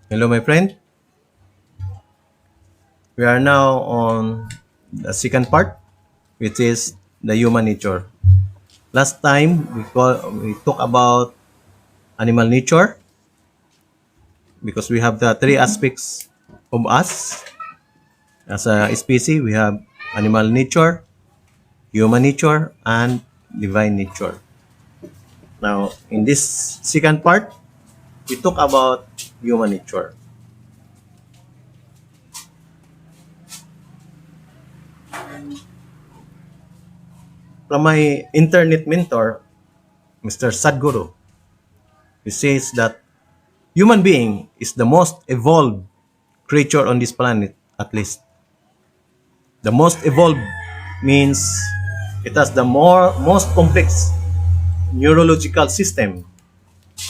Hello, my friend. We are now on the second part, which is the human nature. Last time we talk about animal nature because we have the three aspects of us as a species. We have animal nature, human nature, and divine nature. Now, in this second part, we talk about human nature. From my internet mentor, Mr. Sadhguru, he says that human being is the most evolved creature on this planet, at least. The most evolved means it has the most complex neurological system,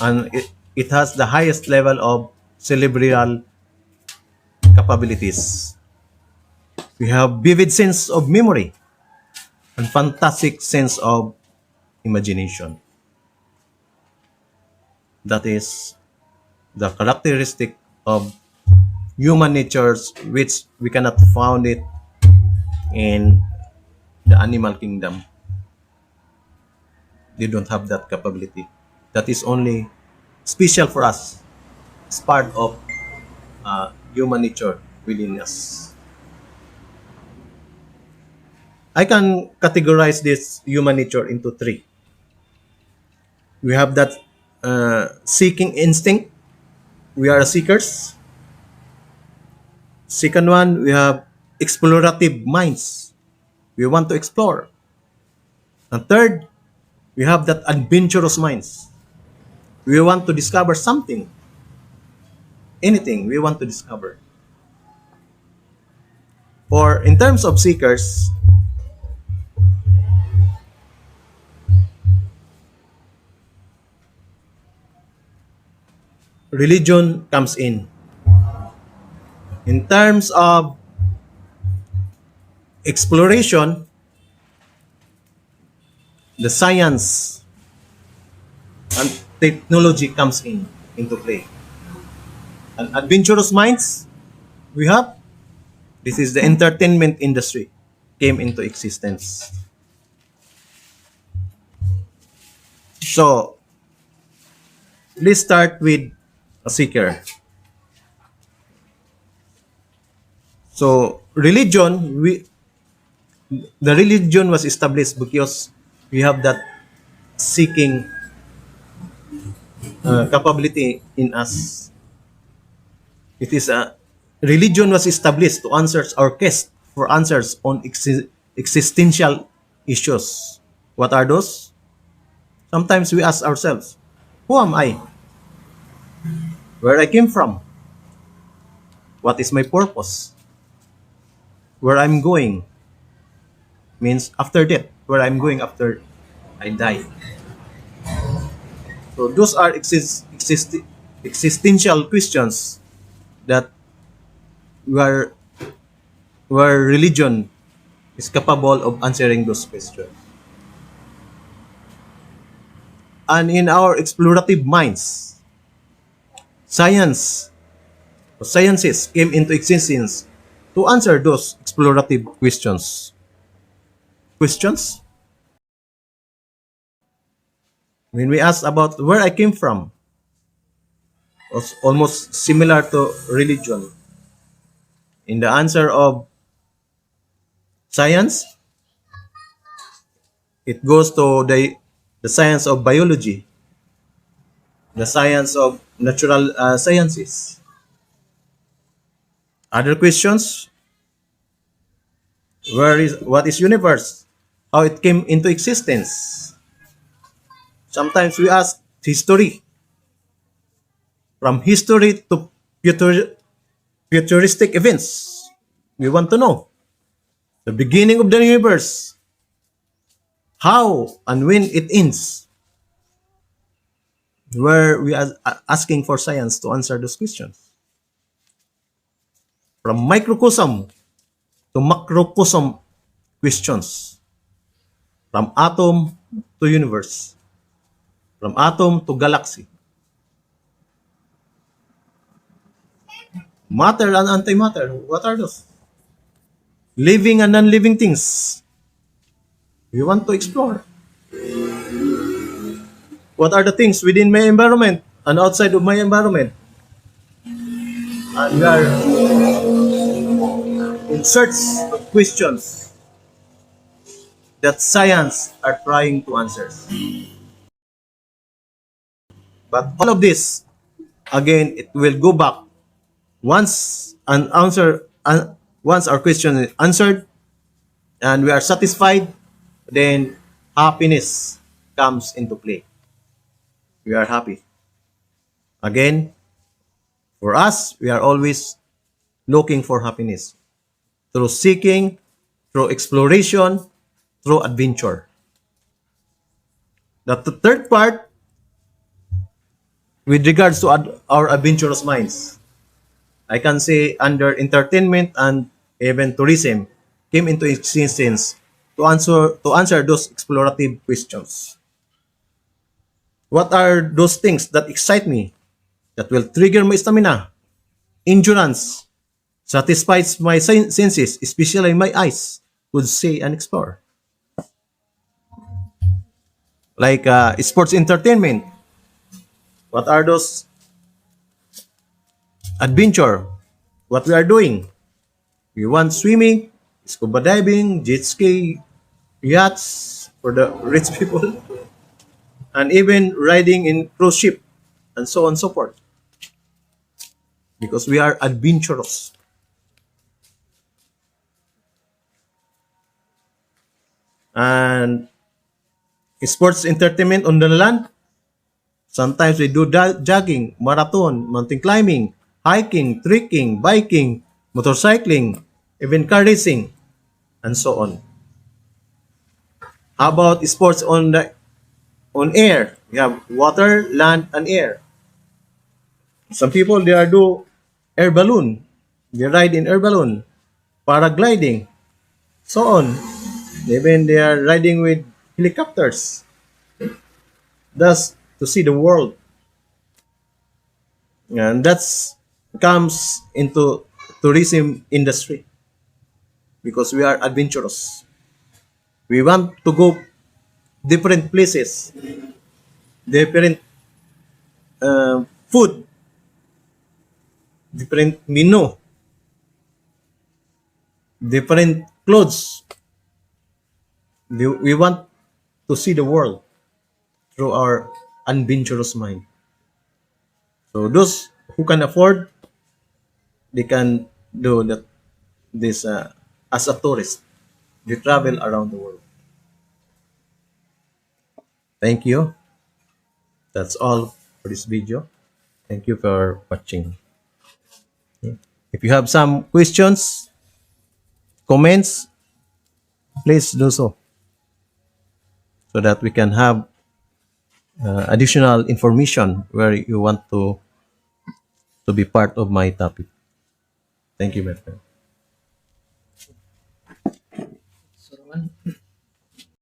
and it has the highest level of cerebral capabilities. We have vivid sense of memory and fantastic sense of imagination. That is the characteristic of human natures which we cannot found it in the animal kingdom. They don't have that capability. That is only special for us. It's part of human nature within us. I can categorize this human nature into three. We have that seeking instinct. We are seekers. Second one, we have explorative minds. We want to explore. And third, we have that adventurous minds. We want to discover something, anything we want to discover. For in terms of seekers, religion comes in. In terms of exploration, the science and technology comes in into play. And adventurous minds, we have this is the entertainment industry came into existence. So let's start with a seeker. So the religion was established because we have that seeking capability in us. It is a religion was established to answer our quest for answers on existential issues. What are those? Sometimes we ask ourselves, who am I? Where I came from? What is my purpose? Where I'm going? Means after death, where I'm going after I die. So those are existential questions that where where religion is capable of answering those questions. And in our explorative minds, science or sciences came into existence to answer those explorative questions. Questions? When we ask about where I came from, was almost similar to religion. In the answer of science, it goes to the science of biology, the science of natural sciences. Other questions, what is universe? How it came into existence? Sometimes we ask history. From history to futuristic events. We want to know the beginning of the universe, how and when it ends. Where we are asking for science to answer those questions. From microcosm to macrocosm questions. From atom to universe. From atom to galaxy. Matter and antimatter. What are those? Living and non-living things. We want to explore. What are the things within my environment and outside of my environment? And we are in search of questions that science are trying to answer. But all of this, again, it will go back once an answer, once our question is answered and we are satisfied, then happiness comes into play. We are happy. Again, for us, we are always looking for happiness through seeking, through exploration, through adventure. The third part, with regards to our adventurous minds, I can say under entertainment and even tourism came into existence to answer those explorative questions. What are those things that excite me, that will trigger my stamina, endurance, satisfies my senses, especially my eyes, could say and explore? Like sports entertainment. What are those adventure? What we are doing? We want swimming, scuba diving, jet ski, yachts for the rich people, and even riding in cruise ship, and so on and so forth. Because we are adventurous. And sports entertainment on the land, sometimes we do jogging, marathon, mountain climbing, hiking, trekking, biking, motorcycling, even car racing, and so on. How about sports on air? We have water, land, and air. Some people they are do air balloon. They ride in air balloon, paragliding, so on. Even they are riding with helicopters. Thus to see the world. And that's comes into tourism industry because we are adventurous. We want to go different places, different food, different menu, different clothes. We want to see the world through our adventurous mind. So those who can afford, they can do that. This as a tourist, they travel around the world. Thank you. That's all for this video. Thank you for watching. If you have some questions, comments, please do so so that we can have additional information where you want to be part of my topic. Thank you, my friend.